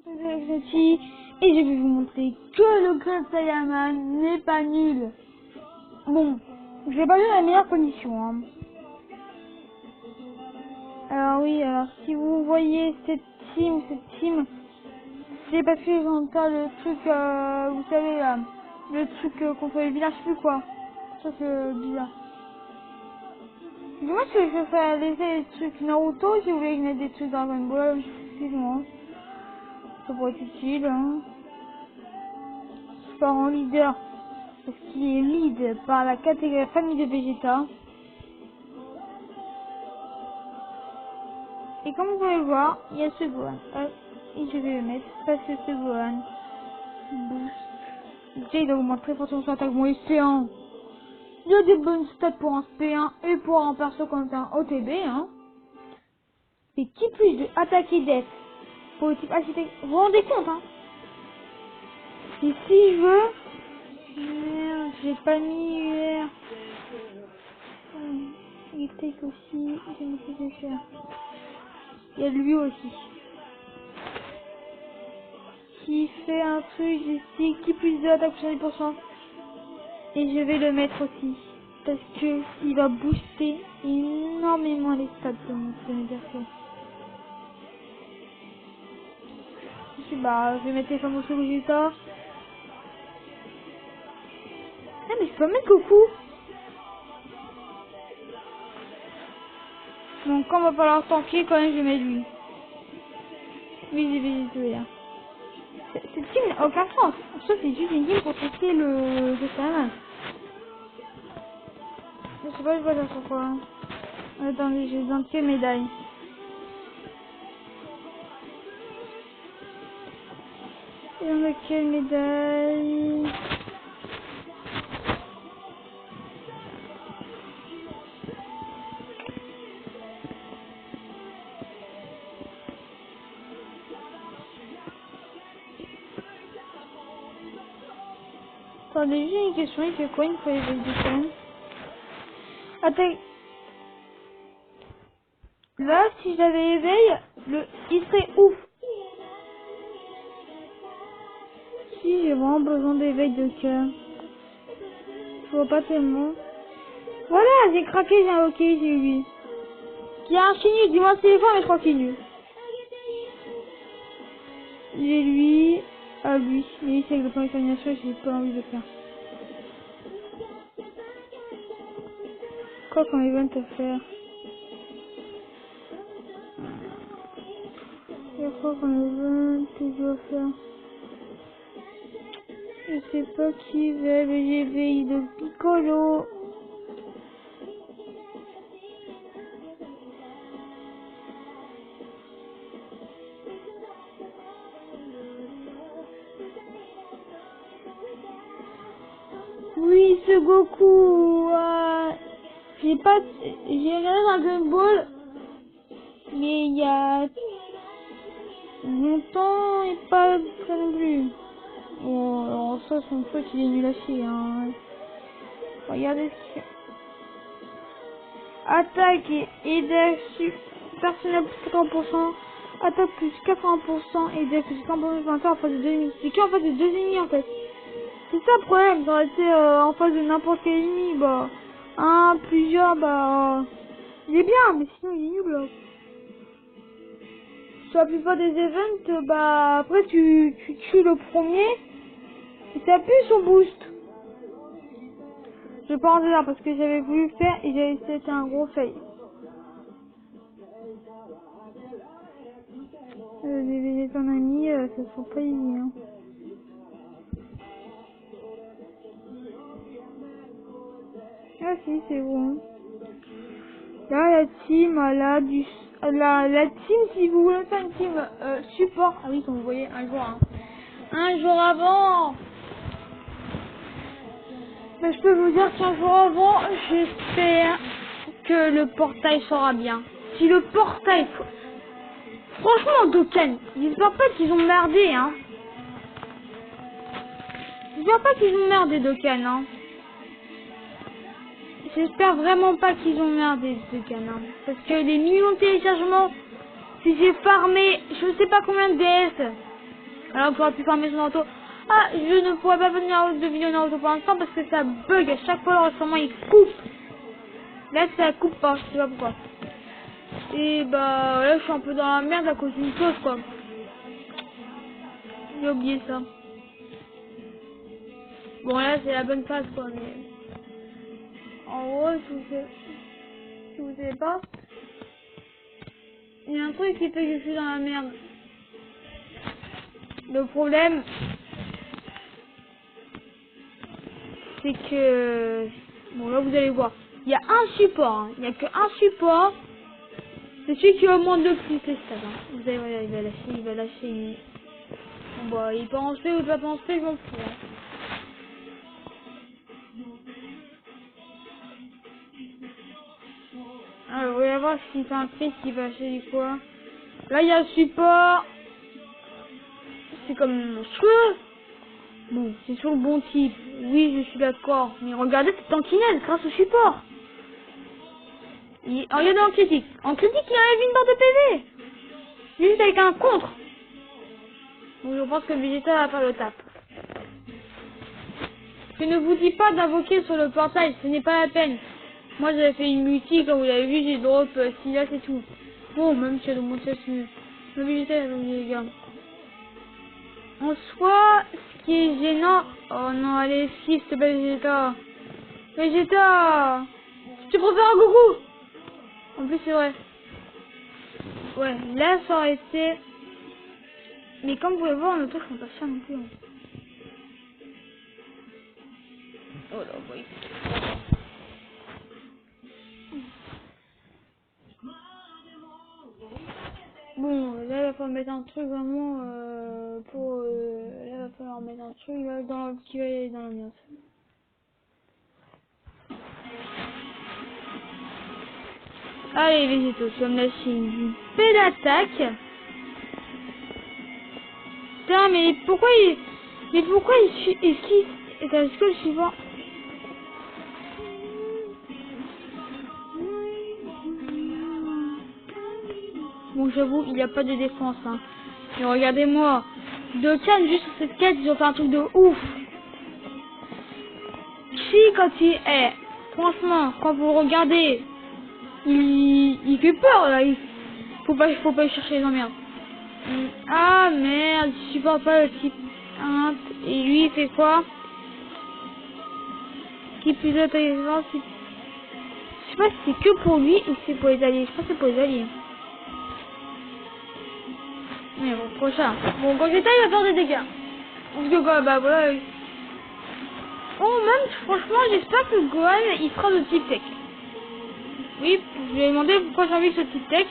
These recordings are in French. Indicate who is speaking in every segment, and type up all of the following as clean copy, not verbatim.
Speaker 1: Ceci, et je vais vous montrer que le Grand Saiyaman n'est pas nul. Bon, je l'ai pas vu dans les meilleures conditions. Hein. Alors oui, alors si vous voyez cette team, c'est parce que j'entends le truc, vous savez là, le truc contre les villages, je sais plus quoi. Ça c'est bizarre. Moi je vais faire laisser les trucs Naruto si vous voulez mettre des trucs Dragon Ball, excuse-moi. Ça pourrait être utile, hein. Je pars en leader, parce qu'il est lead par la catégorie famille de Vegeta. Et comme vous pouvez le voir, il y a ce Gohan. Hop, et je vais le mettre, parce que ce Gohan boost. Déjà il augmente très fortement son attaque, bon, SP1. Il y a des bonnes stats pour un SP1 et pour un perso comme un OTB, hein. Et qui plus de attaque et def pour le type architecte, vous vous rendez compte, hein. Et si je veux... Merde, j'ai pas mis UR. Il take aussi, j'ai mis plus de cher. Il y a lui aussi. Qui fait un truc ici, qui plus de attaque sur 10%. Et je vais le mettre aussi. Parce que il va booster énormément les stats de mes persos. Bah, je vais mettre les fameux résultats. Ah, mais je peux mettre Goku. Donc, quand on va falloir tanker, quand même, je vais mettre lui. Oui, j'ai vu celui-là. Cette team n'a aucun sens. Sauf c'est juste une team pour tester le Saiyaman. Je sais pas, je vois ça sur quoi. Attendez, j'ai besoin de quelle médaille. Et on a quelle médaille? Attendez, j'ai une question, il fait quoi une fois l'éveil du Saiyaman? Attends. Là, si j'avais éveil, il serait ouf. Si j'ai vraiment besoin d'éveil de cœur. Je vois pas tellement. Voilà, j'ai craqué, j'ai invoqué, j'ai eu lui. Il y a un chinu, dis-moi si c'est fort, mais je crois qu'il est nul. J'ai lui, lui, mais c'est avec le plan d'examination, j'ai pas envie de le faire. Quoi comme event à faire? Il y a quoi comme event que je dois faire? Je sais pas qui va, mais j'ai éveillé de Piccolo. Oui, ce Goku, j'ai regardé Dragon Ball, mais il y a longtemps et pas très non plus. Bon, alors ça, son truc, il est nul à chier, hein. Regardez ce qu'il fait. Attaque et def personnel plus 80%, attaque plus 80% et def plus 100% en face de 2 ennemis. C'est qu'en face de 2 ennemis en fait. C'est ça le problème, ça aurait été en face de n'importe quel ennemi, bah, un, plusieurs, bah, il est bien, mais sinon il est nul, là. Sur la plupart des events, bah, après tu tues le premier, et t'appuies sur boost. Je vais pas en dire parce que j'avais voulu le faire et c'était un gros fail. Les ton ami, ça sont pas easy, hein. Ah si, c'est bon. Là, la team, là, la team, si vous voulez faire une team support. Ah oui, comme vous voyez, un jour, hein. Un jour avant. Mais je peux vous dire qu'un jour avant, j'espère que le portail sera bien. Si le portail... Franchement, Dokkan, j'espère pas qu'ils ont merdé, hein. J'espère pas qu'ils ont merdé, Dokkan, hein. J'espère vraiment pas qu'ils ont merdé, Dokkan, hein. Parce que les millions de téléchargements, si j'ai farmé, je sais pas combien de DS, Alors on pourra plus farmer son auto. Ah, je ne pourrais pas venir de vidéo Naruto pour l'instant parce que ça bug à chaque fois l'enregistrement il coupe. Là ça coupe pas, je sais pas pourquoi. Et bah là je suis un peu dans la merde à cause d'une chose quoi. J'ai oublié ça. Bon là c'est la bonne phase quoi mais. En gros si vous savez pas. Il y a un truc qui fait que je suis dans la merde. Le problème c'est que bon là vous allez voir. Il y a un support, hein. Il n'y a qu'un support. C'est celui qui augmente le plus les stats. Hein. Vous allez voir, il va lâcher une... Bon bah il peut en faire ou pas en faire, je m'en fous. Hein. Alors on va voir s'il fait un prix, s'il va acheter du quoi. Là il y a le support. C'est comme monstrueux. Bon, c'est sur le bon type. Oui, je suis d'accord. Mais regardez cette tankinette grâce au support. Regardez en critique. En critique, il enlève une barre de PV. Juste avec un contre. Donc je pense que Vegeta va faire le tap. Je ne vous dis pas d'invoquer sur le portail, ce n'est pas la peine. Moi j'avais fait une multi, comme vous l'avez vu, j'ai drop Silas et tout. Bon, même si elle monte c'est mieux. Le Vegeta, les gars. En soi, ce qui est gênant... Oh non, allez, s'il te plaît, Vegeta. Vegeta, tu préfères un Goku. En plus, c'est vrai. Ouais, là, ça aurait été... Mais comme vous pouvez voir, nos trucs sont pas chers non plus. Hein. Oh là, oui. Bon, là, il va falloir mettre un truc vraiment pour... là, il va falloir mettre un truc là, qui va aller dans l'ambiance. Allez, Végéto, tu vas me lâcher une belle attaque. Putain, mais pourquoi il... Mais pourquoi il suit... Est-ce que le suivant... Bon, j'avoue, il n'y a pas de défense, hein. Mais regardez-moi. De calme, juste sur cette quête, ils ont fait un truc de ouf. Si, quand il est... franchement, quand vous regardez... Il fait peur, là. Faut pas y chercher les emmerdes. Ah, merde, je supporte pas le type 1. Et lui, il fait quoi? Qui plus intelligent, c'est... Je sais pas si c'est que pour lui ou c'est pour les alliés. Je pense que c'est pour les alliés. Mais bon, prochain. Bon, quand j'étais, il va faire des dégâts. Parce que quoi, bah voilà. Oh, même, franchement, j'espère que Gohan, il sera de type tech. Oui, je lui ai demandé pourquoi j'ai envie ce type tech.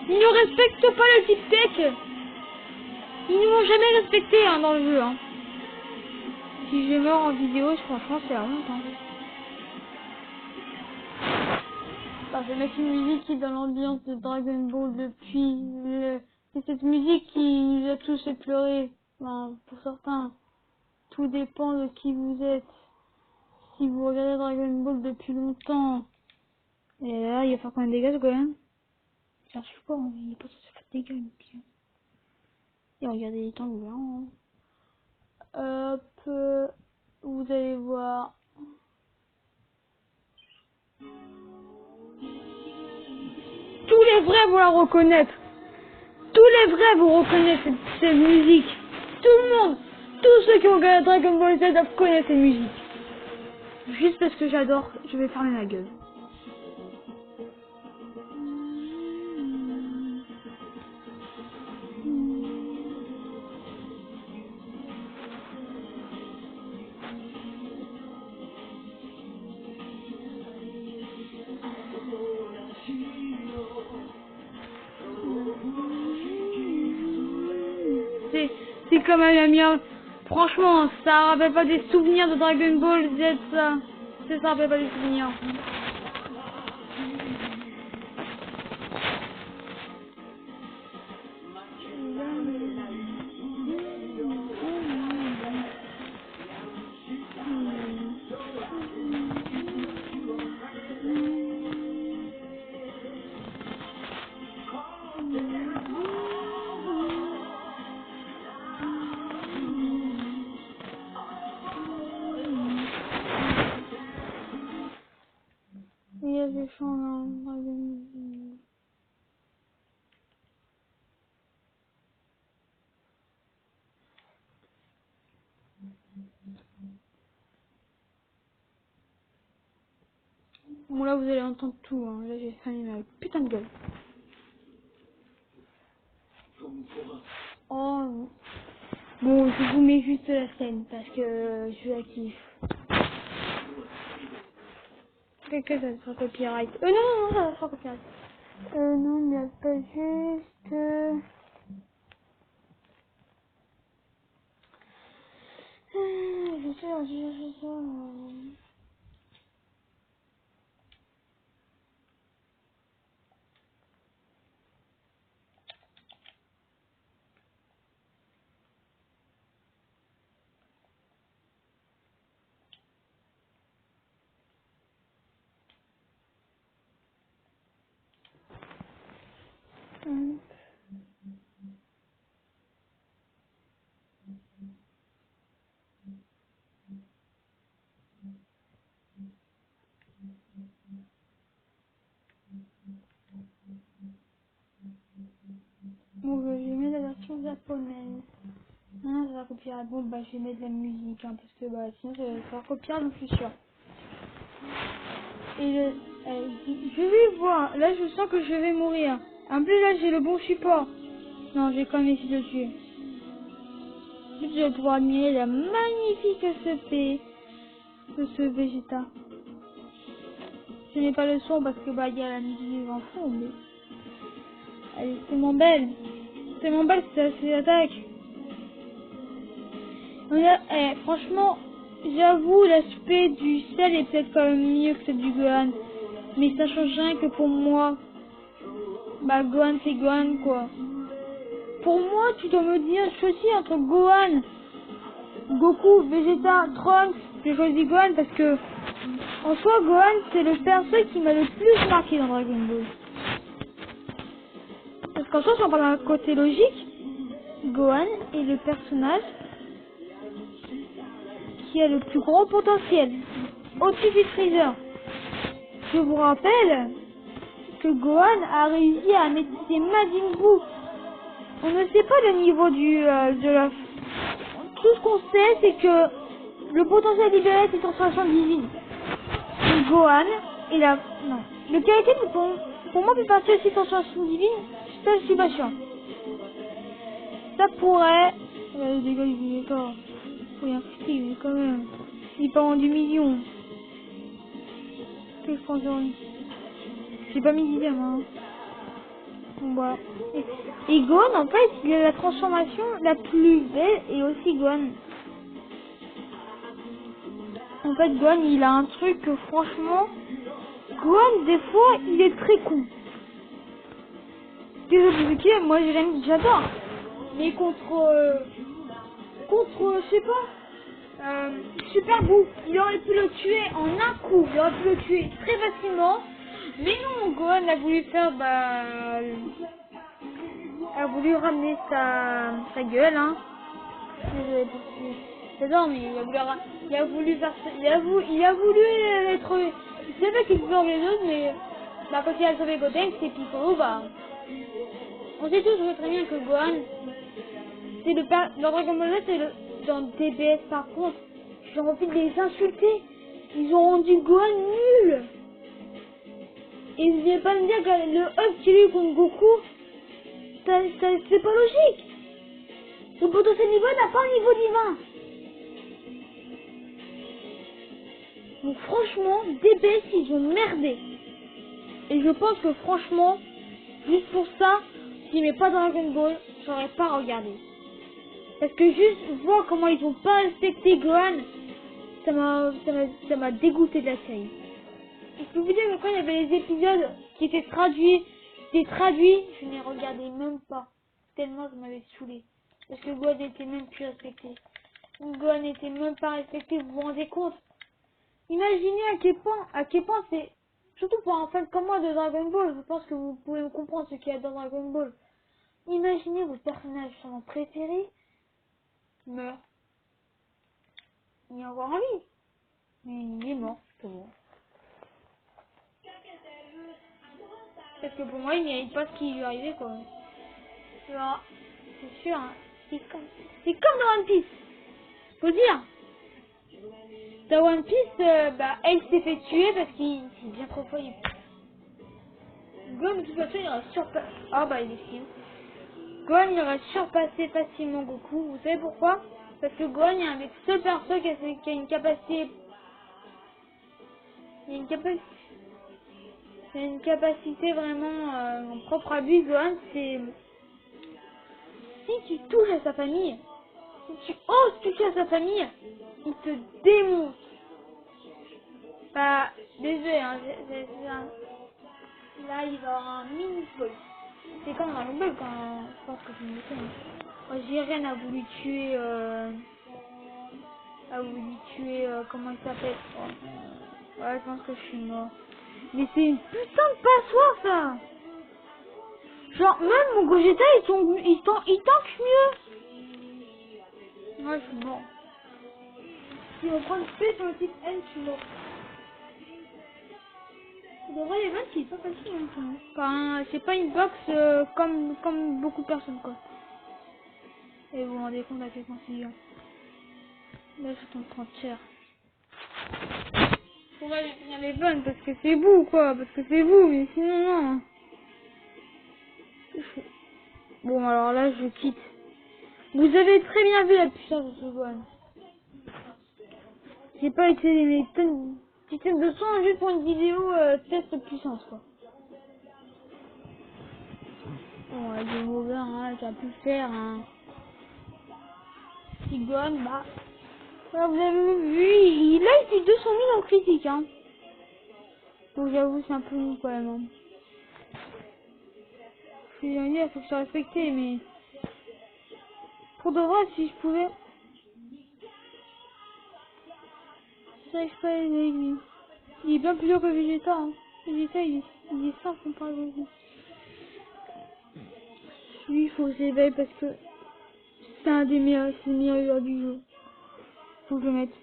Speaker 1: Ils ne respectent pas le type tech. Ils ne m'ont jamais respecté hein, dans le jeu. Hein. Si je meurs en vidéo, franchement, c'est la honte. Hein. Bah, je vais mettre une musique qui est dans l'ambiance de Dragon Ball depuis le... C'est cette musique qui nous a tous fait pleurer. Enfin, pour certains, tout dépend de qui vous êtes. Si vous regardez Dragon Ball depuis longtemps, et là, il va faire combien de dégâts, quand même? C'est un support, hein, il est pas censé faire de dégâts, une pire. Et regardez les temps blancs. Hein. Hop, vous allez voir. Tous les vrais vont la reconnaître. Tous les vrais vont reconnaître cette musique. Tout le monde, tous ceux qui ont regardé Dragon Ball Z doivent connaître cette musique. Juste parce que j'adore, je vais fermer ma gueule. C'est comme un mien. Franchement, ça rappelle pas des souvenirs de Dragon Ball Z, ça. Ça rappelle pas des souvenirs. méchant là. Bon là vous allez entendre tout, hein. Là j'ai fait une putain de gueule. Oh. Bon, je vous mets juste la scène parce que je la kiffe. Peut-être que ça sera copyright. Non, ça sera copyright. Non, mais elle pas juste... Je sais. Bon, je vais mettre la version japonaise. Non, ça va copyright. Bon, bah, je vais mettre de la musique, hein, parce que, bah, sinon, ça va copyright, j'en suis sûre. Et je vais voir. Là, je sens que je vais mourir. En plus, là, j'ai le bon support. Non, j'ai quand même essayé de le tuer. En plus, je vais pouvoir admirer la magnifique épée de ce Vegeta. Ce n'est pas le son parce que, bah, il y a la musique en fond, mais... Elle est tellement belle. Tellement belle, c'est l'attaque. Franchement, j'avoue, l'aspect du sel est peut-être quand même mieux que celui du Gohan. Mais ça change rien que pour moi. Bah, Gohan, c'est Gohan, quoi. Pour moi, tu dois me dire, choisis entre Gohan, Goku, Vegeta, Trunks. J'ai choisi Gohan parce que, en soi, Gohan, c'est le perso qui m'a le plus marqué dans Dragon Ball. Parce qu'en soi, si on parle d'un côté logique, Gohan est le personnage qui a le plus gros potentiel, au-dessus du Freezer. Je vous rappelle que Gohan a réussi à maîtriser Majin Buu. On ne sait pas le niveau de la... Tout ce qu'on sait, c'est que le potentiel libéré est une transformation divine. Et Gohan est la... Non. Le qualité, pour moi, peut partir aussi transformation divine, ça, je suis pas sûr. Ça pourrait... les gars, il est d'accord. Oui, un petit, mais quand même. Il part en du million. Que je pense en... J'ai pas mis d'idée, moi. Bon, voilà. Et Gohan, en fait, il a la transformation la plus belle et aussi Gohan. En fait, Gohan, il a un truc que franchement, Gohan, des fois, il est très con. Désolé, ok, moi j'adore. Mais contre, je sais pas, Super Boo, il aurait pu le tuer en un coup, il aurait pu le tuer très facilement. Mais non, Gohan a voulu faire, a voulu ramener sa gueule, hein. Désolé pour ce j'adore, mais il a voulu faire il a voulu être, il savait qu'il pouvait les autres, mais, bah, quand il a sauvé Goten, c'est Piccolo, bah, on sait tous très bien que Gohan, c'est dans Dragon Ball Z, dans DBS par contre, j'en envie de les insulter, ils ont rendu Gohan nul, et vous n'allez pas me dire que le up qu'il a eu contre Goku, c'est pas logique. Le potentiel niveau n'a pas un niveau divin. Donc franchement, DBS, ils ont merdé. Et je pense que franchement, juste pour ça, s'ils mettent pas Dragon Ball, j'aurais pas regardé. Parce que juste voir comment ils ont pas respecté Gohan, ça m'a dégoûté de la série. Et je peux vous dire que quand il y avait les épisodes qui étaient traduits, je n'ai regardé même pas. Tellement je m'avais saoulé. Parce que Gohan n'était même plus respecté. Gohan n'était même pas respecté, vous vous rendez compte? Imaginez à quel point c'est... Surtout pour un fan comme moi de Dragon Ball, je pense que vous pouvez me comprendre ce qu'il y a dans Dragon Ball. Imaginez votre personnage vraiment préféré meurt. Il est encore en vie. Mais il est mort, c'est bon. Parce que pour moi, il mérite pas ce qui lui est arrivé, quoi. Alors, c'est sûr, hein. C'est comme dans One Piece. Faut dire. Dans One Piece, Ace s'est fait tuer parce qu'il est bien trop fort. Gon, de toute façon, il aurait surpassé. Ah bah, il est fini. Gon, il aurait surpassé facilement Goku. Vous savez pourquoi? Parce que Gon, il est un des seuls persos qui a une capacité. Il y a une capacité. Il y a une capacité vraiment propre à lui, Gon. C'est. Si tu touches à sa famille, si tu oses toucher à sa famille, il te démonte. Bah, désolé, hein, là, il va y avoir un mini spoil. C'est comme dans le bug quand je pense que je me dis. Jiren a voulu tuer, comment il s'appelle? Ouais, je pense que je suis mort. Mais c'est une putain de passoire, ça! Genre, même mon Gogeta, il tank mieux! Ouais, je suis mort. Si on prend une P sur le type N, je suis mort. De vrai, les vannes, c'est pas facile, hein. Enfin, c'est pas une box comme beaucoup de personnes, quoi. Et vous vous rendez compte à quel point c'est dur. Là, je tombe 30 cher. On va finir les vannes parce que c'est vous, quoi. Parce que c'est vous, mais sinon, non. Bon, alors là, je quitte. Vous avez très bien vu la puissance de ce gun. J'ai pas utilisé mes systèmes de son juste pour une vidéo test de puissance, quoi. Bon, il est mauvais, hein, ça a pu faire, hein. Sigon, bah. Voilà, vous avez vu, il a été 200 000 en critique, hein. Donc j'avoue, c'est un peu mou quand même. Hein. Je suis dire, il faut que je sois respecté, mais. Pour de vrai, si je pouvais. J'arrive pas à aller avec lui. Il est bien plus dur que Vegeta, hein. Vegeta, il est simple comparé à lui. Lui, il faut s'éveiller parce que c'est un des meilleurs, c'est le meilleur joueur du jeu. Faut que je le mette.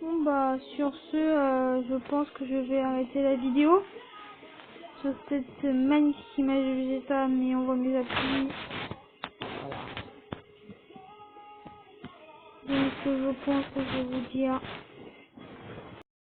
Speaker 1: Bon bah sur ce, je pense que je vais arrêter la vidéo. Sur cette magnifique image de Vegeta, mais on voit mes appuis. Voilà. Donc je pense que je vais vous dire